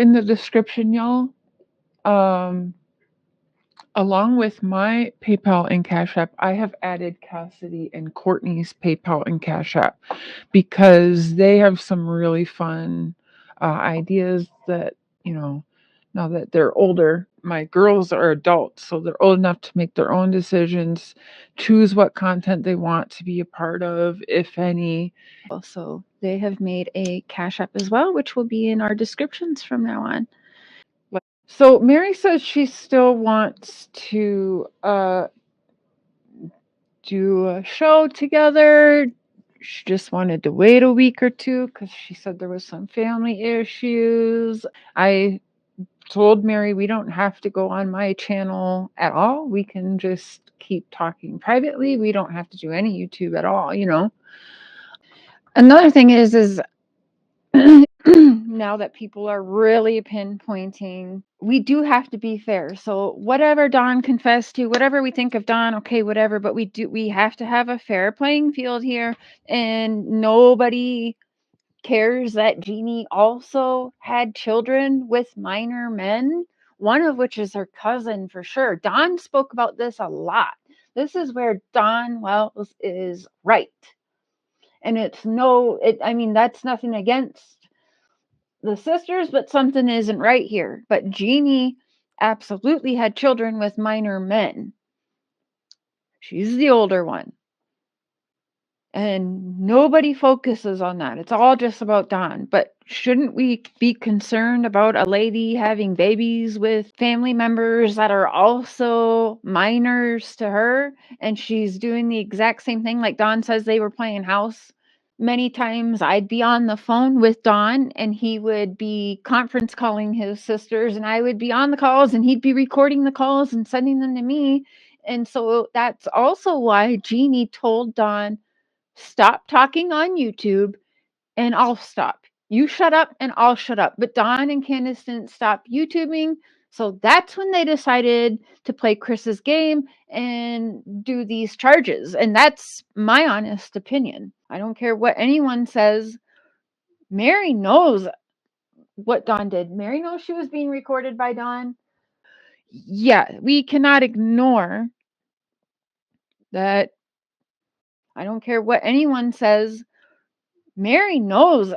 in the description, y'all, along with my PayPal and Cash App, I have added Cassidy and Courtney's PayPal and Cash App because they have some really fun ideas that, now that they're older, my girls are adults, so they're old enough to make their own decisions, choose what content they want to be a part of, if any. Also, they have made a Cash App as well, which will be in our descriptions from now on. So Mary says she still wants to do a show together. She just wanted to wait a week or two because she said there was some family issues. I told Mary we don't have to go on my channel at all. We can just keep talking privately. We don't have to do any YouTube at all, Another thing is now that people are really pinpointing, we do have to be fair. So whatever Dawn confessed to, whatever we think of Dawn, okay, whatever, but we have to have a fair playing field here, and nobody cares that Jeannie also had children with minor men, one of which is her cousin for sure. Dawn spoke about this a lot. This is where Dawn Wells is right. And that's nothing against the sisters, but something isn't right here. But Jeannie absolutely had children with minor men. She's the older one. And nobody focuses on that. It's all just about Dawn. But shouldn't we be concerned about a lady having babies with family members that are also minors to her? And she's doing the exact same thing. Like Dawn says, they were playing house. Many times I'd be on the phone with Dawn and he would be conference calling his sisters, and I would be on the calls and he'd be recording the calls and sending them to me. And so that's also why Jeannie told Dawn, stop talking on YouTube and I'll stop. You shut up and I'll shut up. But Dawn and Candus didn't stop YouTubing. So that's when they decided to play Chris's game and do these charges. And that's my honest opinion. I don't care what anyone says. Mary knows what Dawn did. Mary knows she was being recorded by Dawn. Yeah, we cannot ignore that. I don't care what anyone says. Mary knows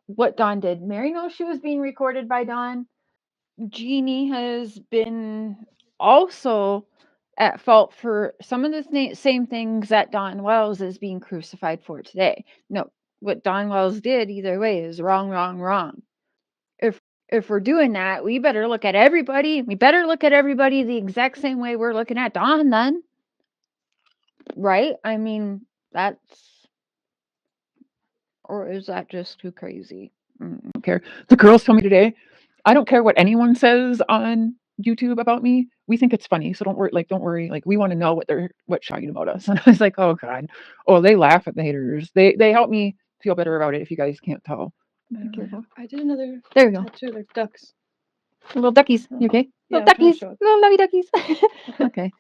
what Dawn did. Mary knows she was being recorded by Dawn. Jeannie has been also at fault for some of the same things that Dawn Wells is being crucified for today. No, what Dawn Wells did either way is wrong, wrong, wrong. If we're doing that, we better look at everybody. We better look at everybody the exact same way we're looking at Dawn then. Right? I mean, or is that just too crazy? I don't care. The girls told me today, I don't care what anyone says on YouTube about me. We think it's funny, so don't worry. Like, we want to know what's talking about us. And I was like, oh God. Oh, they laugh at the haters. They help me feel better about it. If you guys can't tell. I did another. There we go. Tattoo. They're ducks. Little duckies. You okay? Yeah, Little duckies. Little lovey duckies. Okay.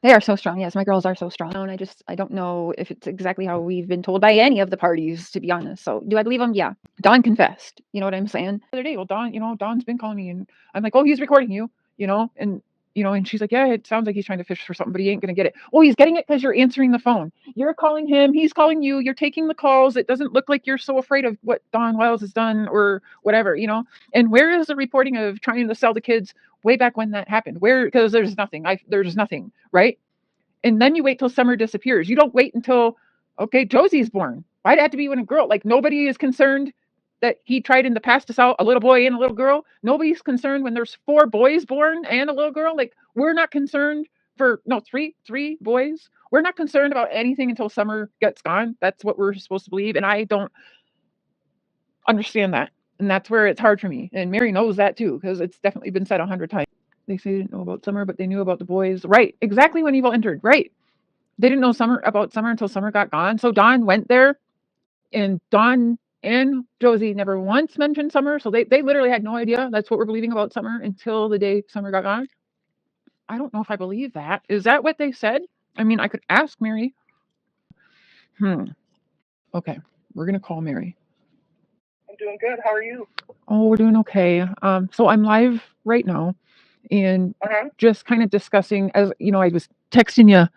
They are so strong. Yes, my girls are so strong. And I don't know if it's exactly how we've been told by any of the parties, to be honest. So do I believe them? Yeah. Dawn confessed. You know what I'm saying? The other day, well, Dawn's been calling me, and I'm like, oh, he's recording you, and she's like, yeah, it sounds like he's trying to fish for something, but he ain't going to get it. Oh, he's getting it because you're answering the phone. You're calling him. He's calling you. You're taking the calls. It doesn't look like you're so afraid of what Dawn Wells has done or whatever, And where is the reporting of trying to sell the kids way back when that happened? Where? Because there's nothing. There's nothing, right? And then you wait till Summer disappears. You don't wait until, okay, Josie's born. Why'd it have to be when a girl? Like, nobody is concerned that he tried in the past to sell a little boy and a little girl. Nobody's concerned when there's 4 boys born and a little girl. Like, we're not concerned three boys. We're not concerned about anything until Summer gets gone. That's what we're supposed to believe. And I don't understand that. And that's where it's hard for me. And Mary knows that too, because it's definitely been said 100 times. They say they didn't know about Summer, but they knew about the boys. Right. Exactly when Evil entered. Right. They didn't know about Summer until Summer got gone. So Dawn went there, and Dawn and Josie never once mentioned Summer. So they literally had no idea. That's what we're believing about Summer until the day Summer got gone. I don't know if I believe that. Is that what they said? I mean, I could ask Mary. Okay, we're going to call Mary. I'm doing good. How are you? Oh, we're doing okay. So I'm live right now, and just kind of discussing, as you know, I was texting you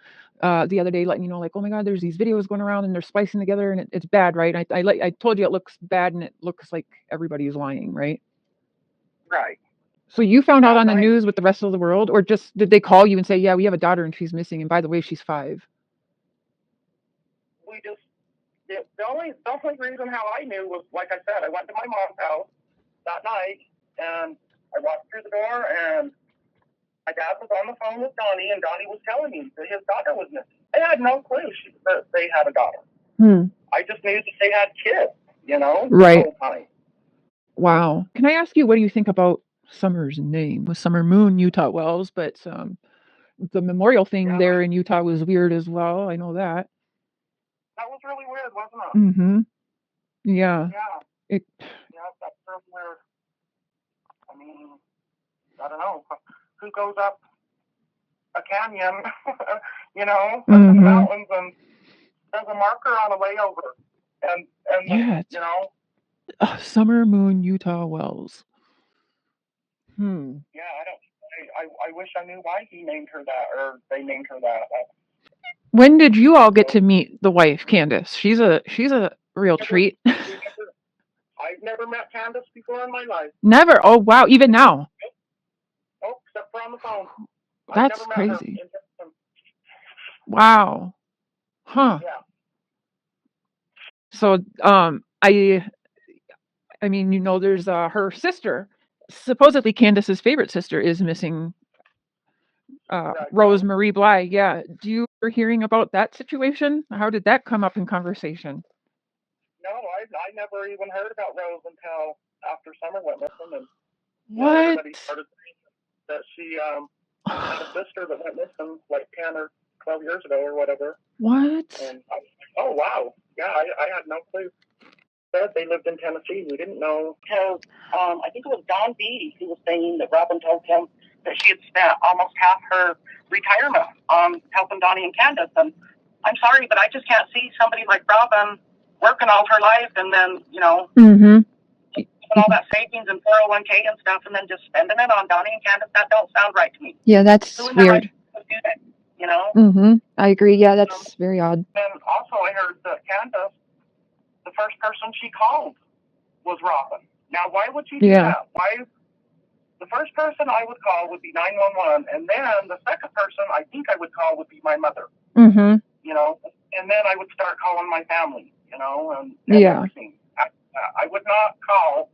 the other day, letting you know, like, oh my God, there's these videos going around, and they're splicing together, and it's bad, right? I told you it looks bad, and it looks like everybody's lying, right? Right. So you found out on the Right. news with the rest of the world, or just did they call you and say, yeah, we have a daughter and she's missing, and by the way, she's 5? We just the only reason how I knew was, like I said, I went to my mom's house that night, and I walked through the door, and my dad was on the phone with Donnie, and Donnie was telling me that his daughter was missing. I had no clue that they had a daughter. I just knew that they had kids, you know, right. the whole time. Wow. Can I ask you, what do you think about Summer's name? Was Summer Moon Utah Wells, but the memorial thing there in Utah was weird as well. I know that. That was really weird, wasn't it? Mm-hmm. Yeah. Yeah. That's real weird. I mean, I don't know. Who goes up a canyon, you know, up in the mountains and there's a marker on a layover, and you know. Summer Moon Utah Wells. Yeah, I wish I knew why he named her that, or they named her that. When did you all get to meet the wife, Candus? She's a real treat. I've never met Candus before in my life. Never. Oh wow, even now. Oh, except for on the phone. That's crazy. Wow. Huh. Yeah. So I mean, you know, there's her sister. Supposedly Candus's favorite sister is missing. Rose Marie Bly. Yeah. Do you ever hearing about that situation? How did that come up in conversation? No, I never even heard about Rose until after Summer went missing, and what? Everybody started saying that she had a sister that went missing like 10 or 12 years ago or whatever. What? And I was like, oh wow, yeah, I had no clue. Said they lived in Tennessee. We didn't know. Because I think it was Don B who was saying that Robin told him that she had spent almost half her retirement on helping Donnie and Candus. And I'm sorry, but I just can't see somebody like Robin working all her life and then, you know, all that savings and 401k and stuff, and then just spending it on Donnie and Candus. That don't sound right to me. Yeah, that's weird. You know? I agree. Yeah, that's very odd. And also I heard that Candus, the first person she called was Robin. Now, why would she do that? Why? The first person I would call would be 911, and then the second person I think I would call would be my mother. You know, and then I would start calling my family, you know, and everything. I would not call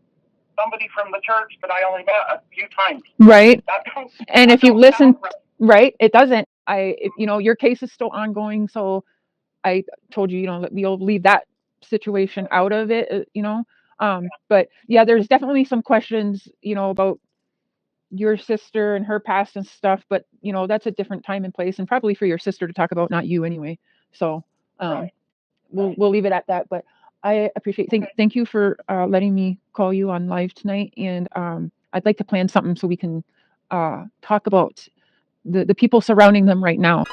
somebody from the church that I only met a few times. Right. And if you listen, right, it doesn't. You know, your case is still ongoing, so I told you, you know, that we'll leave that situation out of it, you know. But yeah, there's definitely some questions, you know, about your sister and her past and stuff, but you know, that's a different time and place, and probably for your sister to talk about, not you anyway. So we'll leave it at that. But I appreciate thank you for letting me call you on live tonight, and I'd like to plan something so we can talk about the people surrounding them right now.